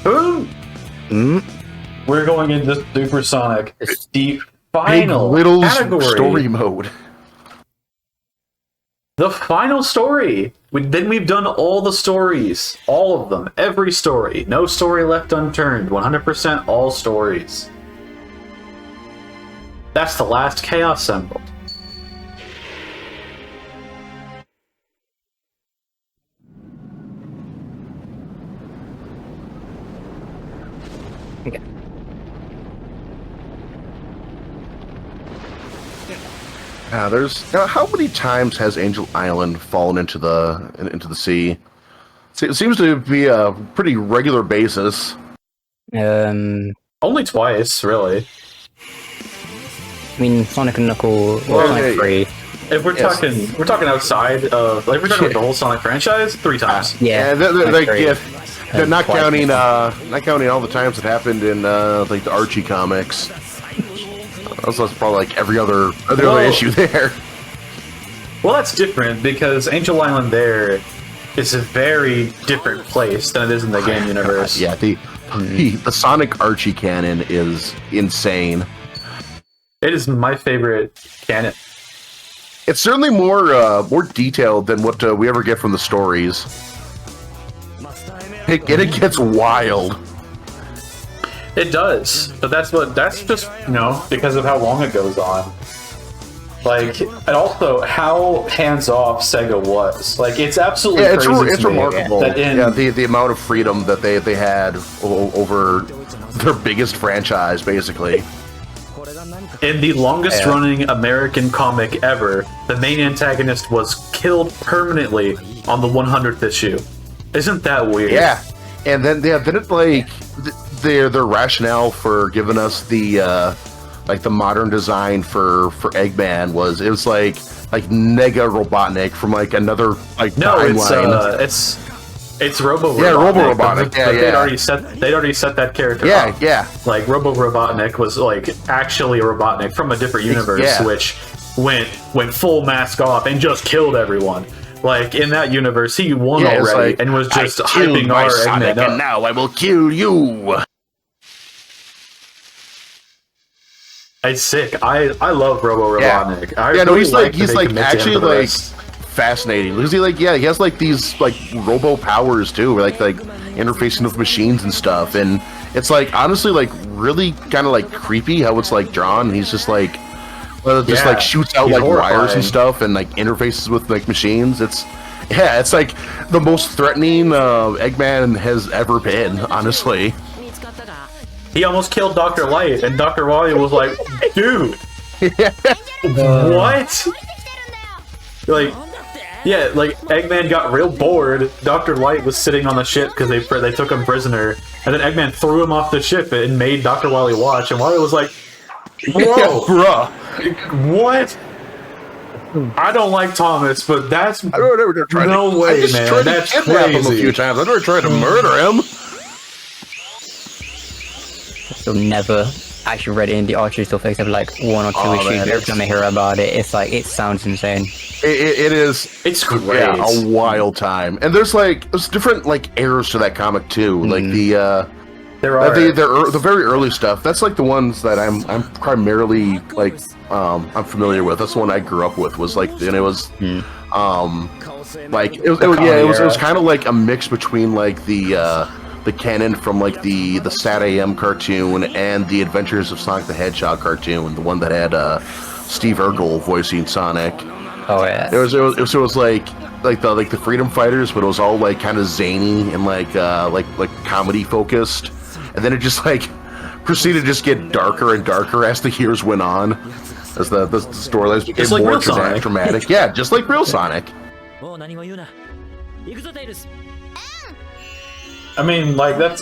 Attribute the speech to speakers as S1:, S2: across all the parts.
S1: Boom! We're going into Supersonic. The final
S2: Big Little's
S1: category.
S2: story mode.
S1: The final story. Then we've done all the stories. All of them. Every story. No story left unturned. 100% all stories. That's the last Chaos Emerald.
S3: Okay.
S2: There's how many times has Angel Island fallen into the sea? It seems to be a pretty regular basis.
S1: Only twice, really.
S3: I mean, Sonic and Knuckle, Sonic 3.
S1: If we're talking outside of, like, we're talking about the whole Sonic franchise, 3 times.
S3: Yeah,
S2: they're not counting all the times it happened in like the Archie comics. Also, it's probably like every other issue there.
S1: Well, that's different because Angel Island there is a very different place than it is in the game universe.
S2: Yeah, the Sonic Archie canon is insane.
S1: It is my favorite canon.
S2: It's certainly more detailed than what we ever get from the stories. It gets wild.
S1: It does, but that's just, you know, because of how long it goes on. Like, and also how hands-off Sega was. Like, it's absolutely crazy.
S2: It's remarkable. The amount of freedom that they had over their biggest franchise, basically.
S1: In the longest-running American comic ever, the main antagonist was killed permanently on the 100th issue. Isn't that weird?
S2: Yeah, and then it like their rationale for giving us the like the modern design for Eggman was like Nega Robotnik from like another like timeline.
S1: It's Robo Robotnik.
S2: Yeah, Robo Robotnik.
S1: But they'd already set that character up.
S2: Yeah.
S1: Like Robo Robotnik was like actually a Robotnik from a different universe, which went full mask off and just killed everyone. Like in that universe, he won already and was just hyping our Eggman up.
S2: And now I will kill you.
S1: It's sick. I love Robo Robotnik.
S2: He's actually fascinating because he has like these like robo powers too, like interfacing with machines and stuff, and it's like honestly like really kind of like creepy how it's like drawn. And he's just like like shoots out like
S1: horrifying
S2: wires and stuff and like interfaces with like machines. It's like the most threatening Eggman has ever been, honestly.
S1: He almost killed Dr. Light, and Dr. Wily was like, dude, what? Like, yeah, like, Eggman got real bored. Dr. Light was sitting on the ship because they took him prisoner, and then Eggman threw him off the ship and made Dr. Wily watch, and Wily was like, whoa,
S2: bruh,
S1: what? I don't like Thomas, but that's no way, man. That's
S2: crazy. Him a few times. I never tried to murder him.
S3: I've never actually read it in the Archie stuff except like 1 or 2 issues. Every time I hear about it, it's like it sounds insane.
S2: It is.
S1: It's great.
S2: Yeah, a wild time. And there's different like eras to that comic too. Like the very early stuff. That's like the ones that I'm primarily like I'm familiar with. That's the one I grew up with. Was like, and it was like it was kind of like a mix between like the canon from like the Sat AM cartoon and the Adventures of Sonic the Hedgehog cartoon, the one that had Steve Urkel voicing Sonic.
S3: Oh yeah.
S2: It was like the Freedom Fighters, but it was all like kind of zany and like comedy focused, and then it just like proceeded to just get darker and darker as the years went on, as the storylines became
S1: like
S2: more
S1: dramatic.
S2: Yeah, just like real Sonic.
S1: I mean, like, that's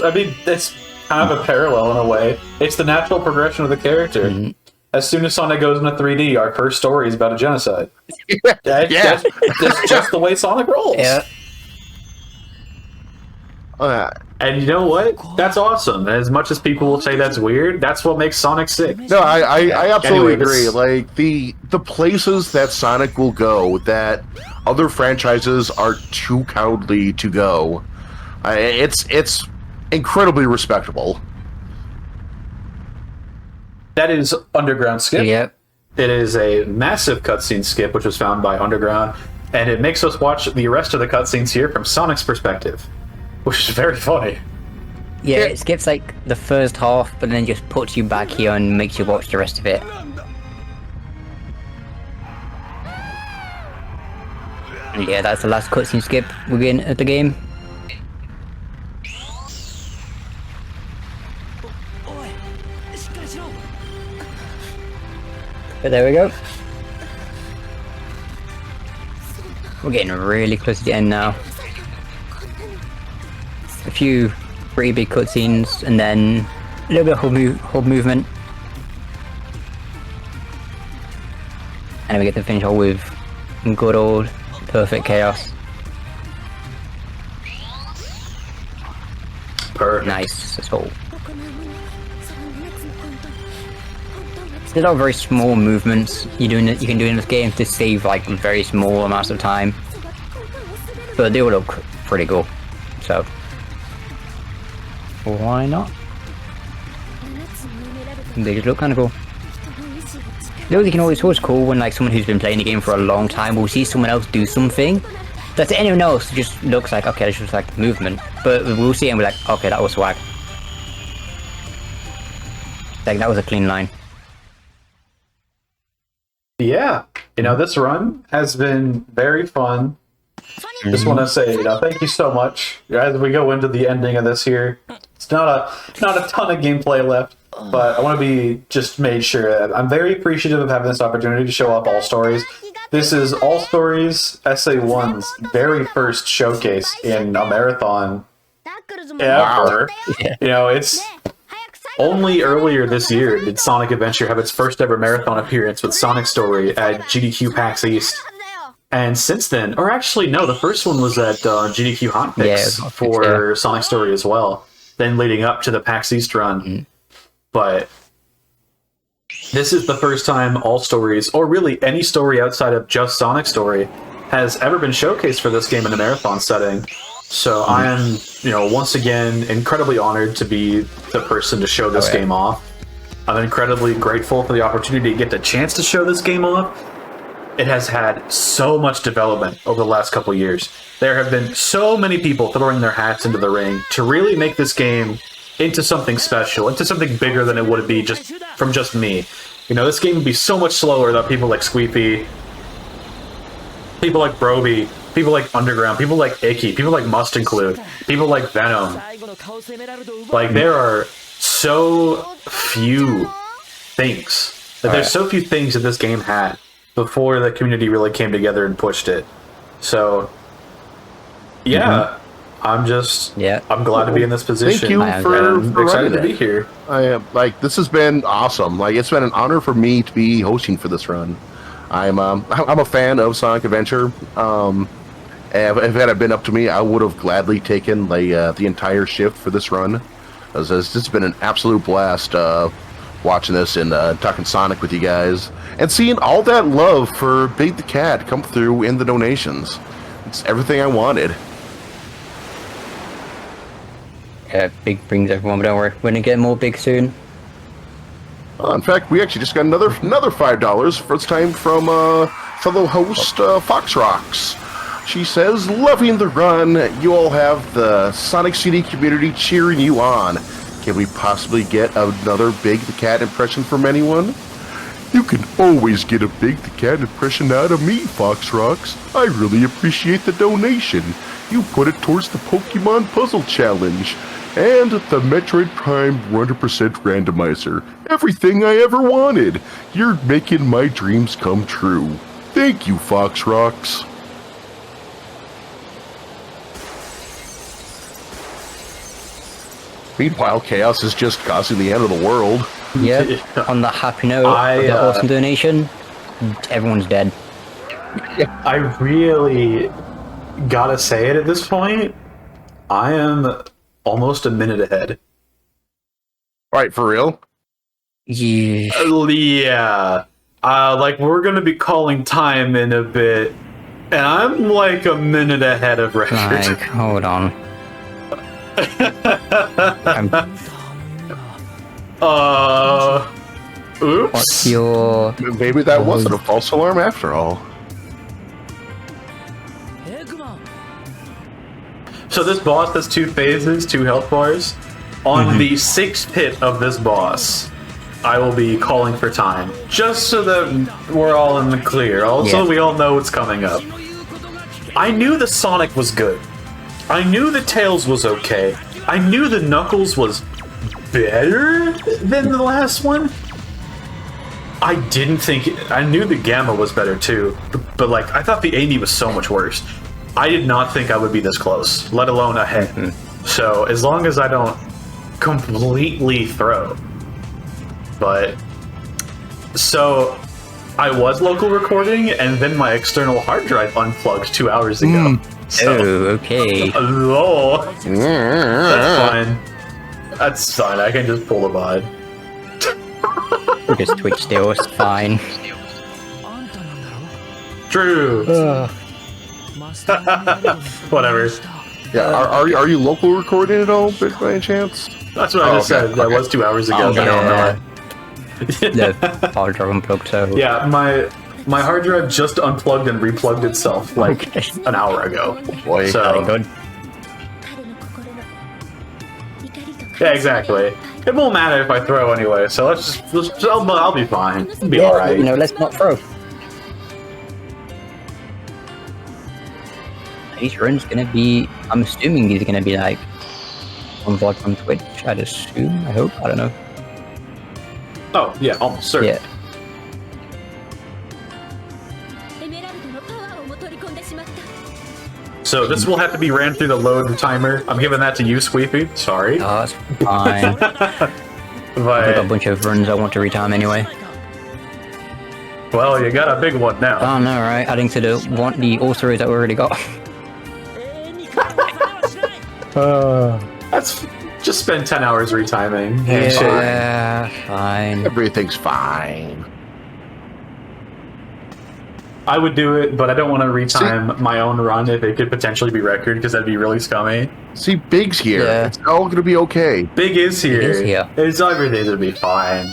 S1: kind of a parallel in a way. It's the natural progression of the character. Mm-hmm. As soon as Sonic goes into 3D, our first story is about a genocide. That's just the way Sonic rolls.
S3: Yeah.
S1: And you know what? That's awesome. As much as people will say that's weird, that's what makes Sonic sick.
S2: No, I absolutely agree. Like, the places that Sonic will go that other franchises are too cowardly to go. It's incredibly respectable.
S1: That is Underground Skip.
S3: Yep.
S1: It is a massive cutscene skip, which was found by Underground, and it makes us watch the rest of the cutscenes here from Sonic's perspective, which is very funny.
S3: Yeah, it skips like the first half, but then just puts you back here and makes you watch the rest of it. Yeah, that's the last cutscene skip within the game. But there we go. We're getting really close to the end now. A few pretty big cutscenes, and then a little bit of hub movement. And then we get to finish all with good old perfect chaos.
S1: Perfect.
S3: Nice. So there's a lot of very small movements you can do in this game to save like very small amounts of time, but they will look pretty cool. So why not? They just look kind of cool. It's always cool when like someone who's been playing the game for a long time will see someone else do something that to anyone else just looks like, okay, that's just like movement, but we'll see it and we're like, okay, that was swag. Like that was a clean line.
S1: Yeah, this run has been very fun. Just want to say, thank you so much. As we go into the ending of this here, it's not a ton of gameplay left, but I want to be just made sure that I'm very appreciative of having this opportunity to show up All Stories. This is All Stories SA1's very first showcase in a marathon ever.
S3: Yeah.
S1: It's only earlier this year did Sonic Adventure have its first ever marathon appearance with Sonic Story at GDQ PAX East. And since then, or actually no, the first one was at GDQ Hotfix for Sonic Story as well, then leading up to the PAX East run.
S3: Mm-hmm.
S1: But this is the first time All Stories, or really any story outside of just Sonic Story, has ever been showcased for this game in a marathon setting. So I am, once again, incredibly honored to be the person to show this game off. I'm incredibly grateful for the opportunity to get the chance to show this game off. It has had so much development over the last couple years. There have been so many people throwing their hats into the ring to really make this game into something special, into something bigger than it would be just from just me. This game would be so much slower without people like Squeepy, people like Broby, people like Underground, people like Icky, people like Must Include, people like Venom. Like, there are so few things. There's so few things that this game had before the community really came together and pushed it. So, yeah, I'm glad to be in this position.
S2: Thank you for
S1: excited to be here.
S2: This has been awesome. It's been an honor for me to be hosting for this run. I'm a fan of Sonic Adventure. If it had been up to me, I would have gladly taken the entire shift for this run. It's been an absolute blast watching this and talking Sonic with you guys, and seeing all that love for Big the Cat come through in the donations. It's everything I wanted.
S3: Yeah, Big brings everyone, but don't worry, we're gonna get more Big soon.
S2: In fact, we actually just got another $5, first time from fellow host Fox Rocks. She says, loving the run. You all have the Sonic CD community cheering you on. Can we possibly get another Big the Cat impression from anyone? You can always get a Big the Cat impression out of me, Fox Rocks. I really appreciate the donation. You put it towards the Pokemon Puzzle Challenge and the Metroid Prime 100% randomizer. Everything I ever wanted. You're making my dreams come true. Thank you, Fox Rocks. Meanwhile, Chaos is just causing the end of the world.
S3: Yep. On the happy note of the awesome donation, everyone's dead.
S1: I really gotta say it at this point. I am almost a minute ahead.
S2: Right, for real?
S3: Yeah.
S1: Yeah. We're gonna be calling time in a bit, and I'm like a minute ahead of record.
S3: Hold on.
S1: Oops.
S3: What's your...
S2: Maybe that wasn't a false alarm after all.
S1: So this boss has 2 phases, 2 health bars. On the 6th hit of this boss, I will be calling for time, just so that we're all in the clear. Also, we all know what's coming up. I knew the Sonic was good. I knew the Tails was okay. I knew the Knuckles was better than the last one. I didn't think... I knew the Gamma was better too, but like, I thought the Amy was so much worse. I did not think I would be this close, let alone ahead. So, as long as I don't completely throw. But... So, I was local recording, and then my external hard drive unplugged 2 hours ago. So,
S3: okay.
S1: Oh, that's fine. That's fine, I can just pull the VOD.
S3: Just Twitch still, it's fine.
S1: True. Whatever.
S2: Yeah, are you local recording at all, by any chance?
S1: That's what I just said. That was 2 hours ago. But I don't know.
S3: The hard drive unplugged, so...
S1: Yeah, my hard drive just unplugged and replugged itself like an hour ago.
S2: Boy,
S1: so
S3: good.
S1: Yeah, exactly. It won't matter if I throw anyway. So I'll be fine. I'll be all right.
S3: You know, let's not throw. These runs gonna be... I'm assuming these are gonna be like on VOD on Twitch. I'd assume. I hope. I don't know.
S1: Oh yeah, almost certain.
S3: Yeah.
S1: So this will have to be ran through the load timer. I'm giving that to you, Squeepy. Sorry.
S3: Oh, that's fine. I've got a bunch of runs I want to retime anyway.
S1: Well, you got a big one now.
S3: Oh no, right? Adding to the authors that we already got.
S1: That's just spend 10 hours retiming.
S3: Yeah, fine.
S2: Everything's fine.
S1: I would do it, but I don't want to retime my own run if it could potentially be record, because that'd be really scummy.
S2: See, Big's here.
S3: Yeah.
S2: It's all gonna be okay.
S1: Big is here.
S3: Big is here.
S1: It's everything to be fine.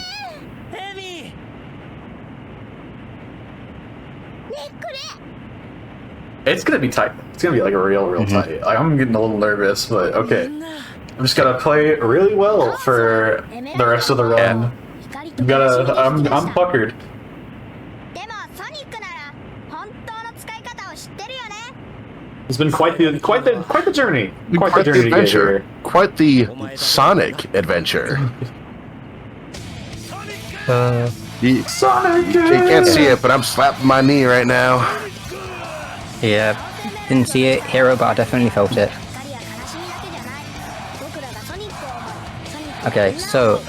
S1: It's gonna be tight. It's gonna be like real tight. Like, I'm getting a little nervous, but okay. I'm just gonna play really well for the rest of the run. I'm puckered. It's been quite the journey. Quite the journey to get here.
S2: Quite the Sonic adventure.
S1: Sonic.
S2: You can't see it, but I'm slapping my knee right now.
S3: Yeah, didn't see it, Hero, but I definitely felt it. Okay, so,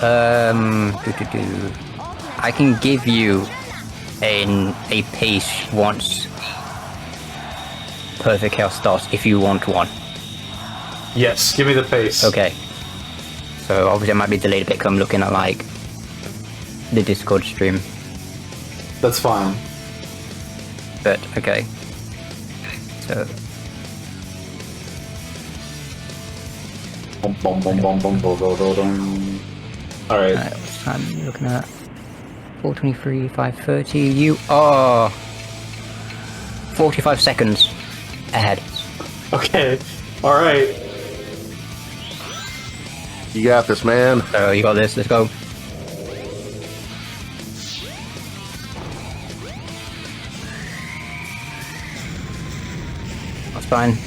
S3: I can give you a pace once Perfect Chaos starts if you want one.
S1: Yes, give me the pace.
S3: Okay. So obviously I might be delayed a bit because I'm looking at like the Discord stream.
S1: That's fine.
S3: But okay. So
S1: Alright.
S3: What's time are you looking at? 4:23, 5:30. You are 45 seconds ahead.
S1: Okay. Alright.
S2: You got this, man.
S3: So you got this, let's go. That's fine.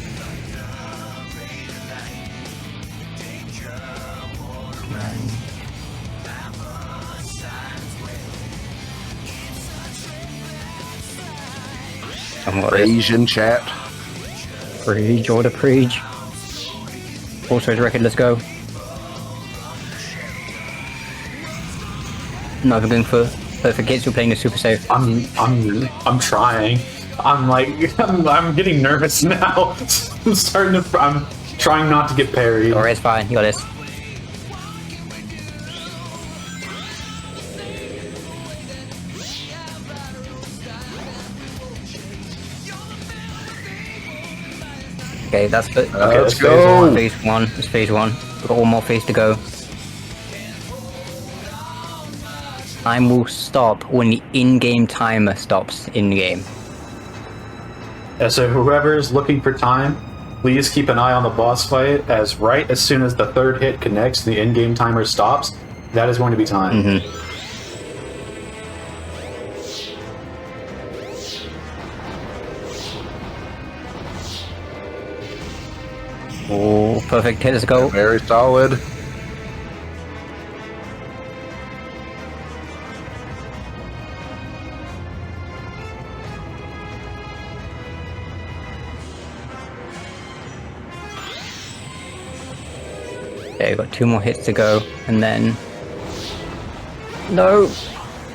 S2: Asian chat.
S3: Preach, order preach. Also the record, let's go. No, I'm going for kids who are playing the super safe.
S1: I'm trying. I'm getting nervous now. I'm trying not to get parried.
S3: Alright, it's fine, you got this. Okay, that's good.
S1: Okay,
S2: Let's
S1: that's
S2: go.
S3: Phase 1. It's phase 1. We've got one more phase to go. Time will stop when the in-game timer stops in-game.
S1: Yeah, so whoever's looking for time, please keep an eye on the boss fight, as right as soon as the third hit connects, the in-game timer stops. That is going to be time.
S3: Mm-hmm. Oh, perfect hit, let's go.
S2: Very solid.
S3: Okay, we've got 2 more hits to go, and then... No!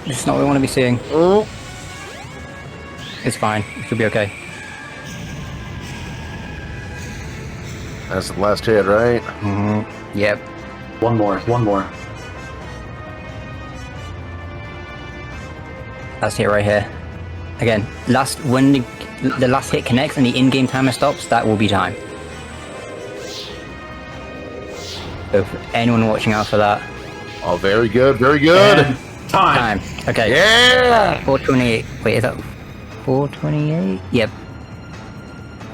S3: This is not what we want to be seeing.
S2: Oh.
S3: It's fine, it should be okay.
S2: That's the last hit, right?
S3: Yep.
S1: One more.
S3: That's it right here. Again, when the last hit connects and the in-game timer stops, that will be time. So for anyone watching out for that.
S2: Oh, very good, very good.
S1: And time.
S3: Okay.
S2: Yeah!
S3: 428. Wait, is that 428? Yep.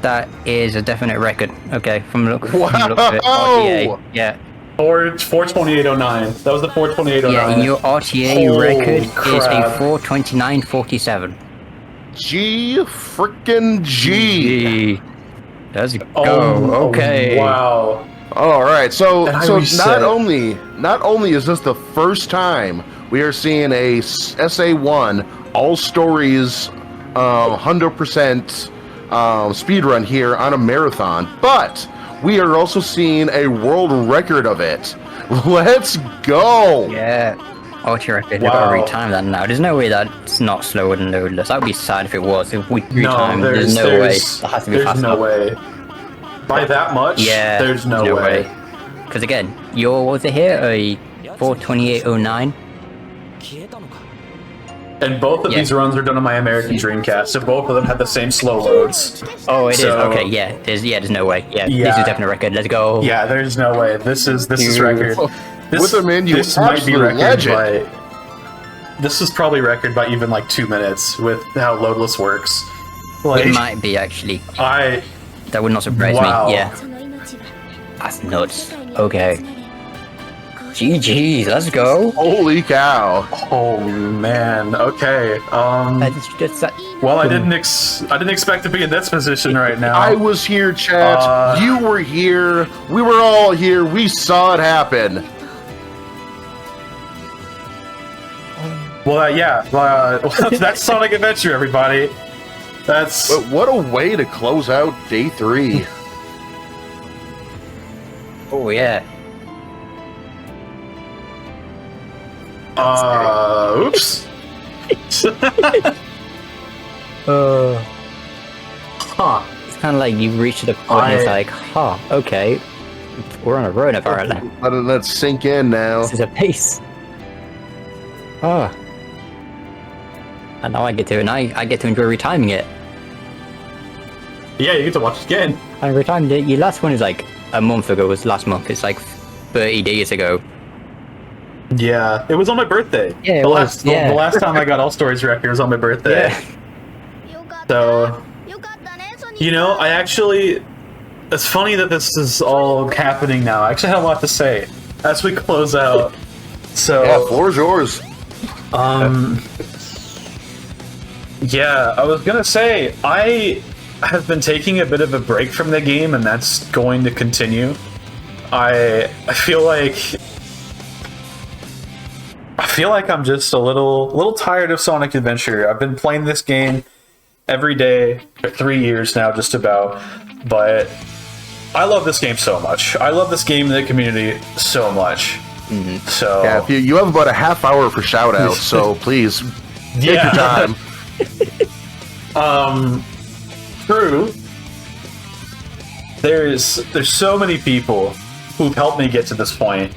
S3: That is a definite record. Okay, from the look of it. RTA. Yeah.
S1: 428.09. That was the 428.09.
S3: Yeah, and your RTA
S1: Holy
S3: record is
S1: crap.
S3: a 429.47.
S2: G frickin' G.
S3: Let's go.
S1: Oh,
S3: Okay.
S1: Wow.
S2: All right, so
S1: And I
S2: so
S1: reset.
S2: not only is this the first time we are seeing a SA1 all stories 100% speed run here on a marathon, but we are also seeing a world record of it. Let's go!
S3: Yeah. RTA record.
S1: Wow.
S3: We've got to retime that now. There's no way that's not slower than Loadless. That would be sad if it was. If we
S1: No,
S3: retime, there's no way. That has to be
S1: there's
S3: fast
S1: no
S3: enough.
S1: way. By that much?
S3: Yeah.
S1: There's no way.
S3: Because again, what was it here? A 428.09?
S1: And both of
S3: Yeah.
S1: these runs are done on my American Dreamcast, so both of them had the same slow loads.
S3: Oh, it is.
S1: So-
S3: Okay, yeah. There's no way. Yeah, this
S1: Yeah.
S3: is definitely a record. Let's go.
S1: Yeah, there's no way. This is record. This,
S2: With a menu,
S1: this might be
S2: absolute
S1: record
S2: legend.
S1: by. This is probably record by even like 2 minutes with how loadless works. Like
S3: It might be actually.
S1: I
S3: That would not surprise
S1: Wow.
S3: me. Yeah. That's nuts. Okay. GG, let's go.
S2: Holy cow!
S1: oh man okay well I didn't expect to be in this position right now.
S2: I was here, chat. You were here. We were all here. We saw it happen.
S1: That's Sonic Adventure, everybody. That's
S2: But what a way to close out day 3.
S3: Oh yeah.
S1: oops. Huh.
S3: It's kind of like you reach the point and it's like, huh, okay. We're on a road apparently.
S2: Let that sink in now.
S3: This is a pace. Oh. And now I get to enjoy retiming it.
S1: Yeah, you get to watch it again.
S3: I retimed it. Your last one is like a month ago. It was last month. It's like 30 days ago.
S1: Yeah, it was on my birthday.
S3: Yeah, it
S1: the
S3: was,
S1: last the last time I got All Stories record was on my birthday.
S3: Yeah.
S1: So, you know, I actually, it's funny that this is all happening now. I actually had a lot to say as we close out. So,
S2: Yeah, floor's yours.
S1: yeah, I was gonna say, I have been taking a bit of a break from the game, and that's going to continue. I feel like I'm just a little tired of Sonic Adventure. I've been playing this game every day for 3 years now, just about. But I love this game so much. I love this game and the community so much. So
S2: Yeah, if you have about a half hour for shout outs, so please take your time.
S1: True. There's so many people who've helped me get to this point.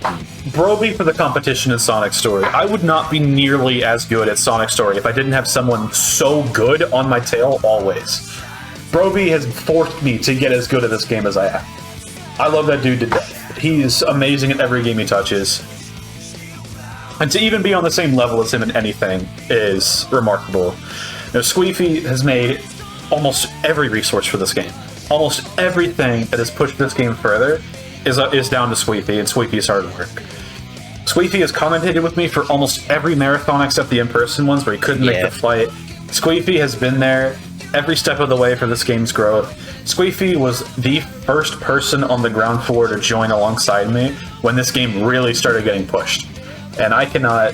S1: Broby for the competition in Sonic Story. I would not be nearly as good at Sonic Story if I didn't have someone so good on my tail always. Broby has forced me to get as good at this game as I am. I love that dude to death. He's amazing at every game he touches. And to even be on the same level as him in anything is remarkable. You know, Squeefy has made almost every resource for this game. Almost everything that has pushed this game further is down to Squeefy and Squeefy's hard work. Squeefy has commentated with me for almost every marathon except the in-person ones where he couldn't make the flight. Squeefy has been there every step of the way for this game's growth. Squeefy was the first person on the ground floor to join alongside me when this game really started getting pushed. And I cannot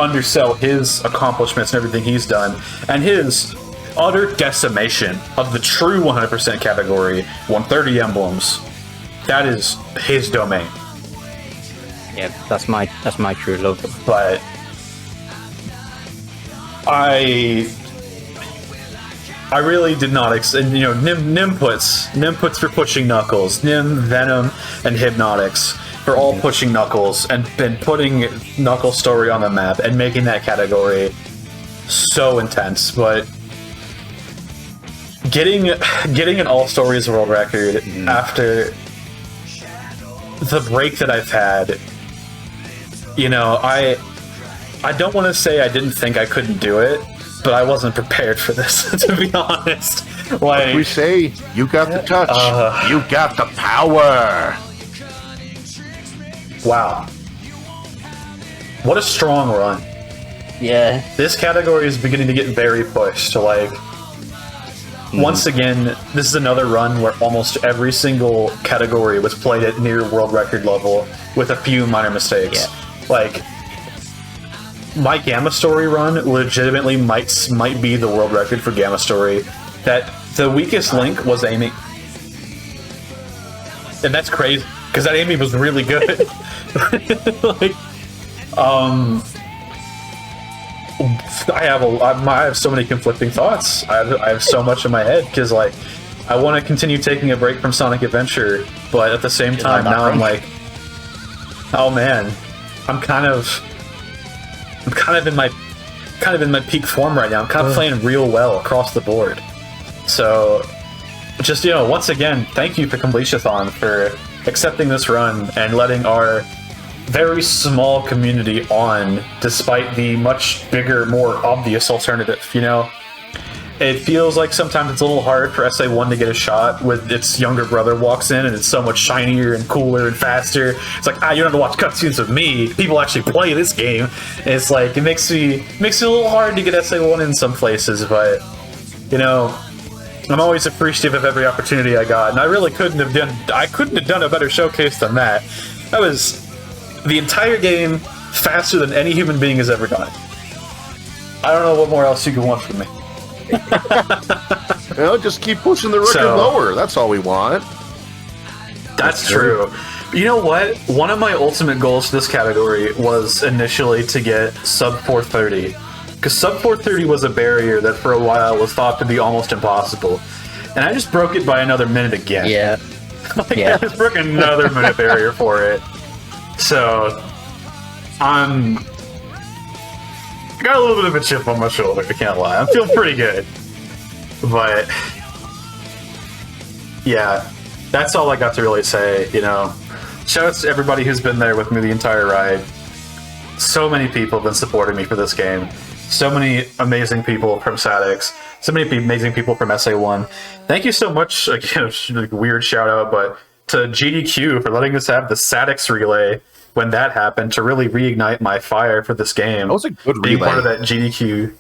S1: undersell his accomplishments and everything he's done, and his utter decimation of the true 100% category, 130 emblems. That is his domain.
S3: Yeah, that's my true love.
S1: But I really did not. And you know, Nim puts for pushing Knuckles, Nim, Venom, and Hypnotics for all pushing Knuckles and putting Knuckles' story on the map and making that category so intense. But getting an All Stories world record after the break that I've had, you know, I don't want to say I didn't think I couldn't do it, but I wasn't prepared for this, to be honest. Like
S2: we say, you got the touch, you got the power.
S1: Wow. What a strong run.
S3: Yeah.
S1: This category is beginning to get very pushed. Like, once again, this is another run where almost every single category was played at near world record level with a few minor mistakes.
S3: Yeah.
S1: Like, my Gamma Story run legitimately might be the world record for Gamma Story. That the weakest link was Amy. And that's crazy, because that Amy was really good. Like, I have so many conflicting thoughts. I have so much in my head, because like I want to continue taking a break from Sonic Adventure, but at the same time now I'm like, oh man, I'm kind of in my peak form right now. I'm kind of playing real well across the board. So just, you know, once again, thank you to Completionathon for accepting this run and letting our very small community on, despite the much bigger, more obvious alternative. You know, it feels like sometimes it's a little hard for SA1 to get a shot when its younger brother walks in and it's so much shinier and cooler and faster. It's like, you don't have to watch cutscenes of me. People actually play this game. And it's like, it makes it a little hard to get SA1 in some places, but you know, I'm always appreciative of every opportunity I got, and I really couldn't have done a better showcase than that. That was the entire game faster than any human being has ever done it. I don't know what more else you can want from me.
S2: You know, just keep pushing the record lower. That's all we want.
S1: That's true. You know what? One of my ultimate goals for this category was initially to get sub 430. Because sub 430 was a barrier that for a while was thought to be almost impossible. And I just broke it by another minute again.
S3: Yeah.
S1: I just broke another minute barrier for it. So, I got a little bit of a chip on my shoulder, I can't lie. I'm feeling pretty good. But, yeah, that's all I got to really say, you know. Shout out to everybody who's been there with me the entire ride. So many people have been supporting me for this game. So many amazing people from Sadix. So many amazing people from SA1. Thank you so much, again, weird shout out, but to GDQ for letting us have the Sadix relay when that happened to really reignite my fire for this game.
S2: That was a good relay.
S1: Being part of that GDQ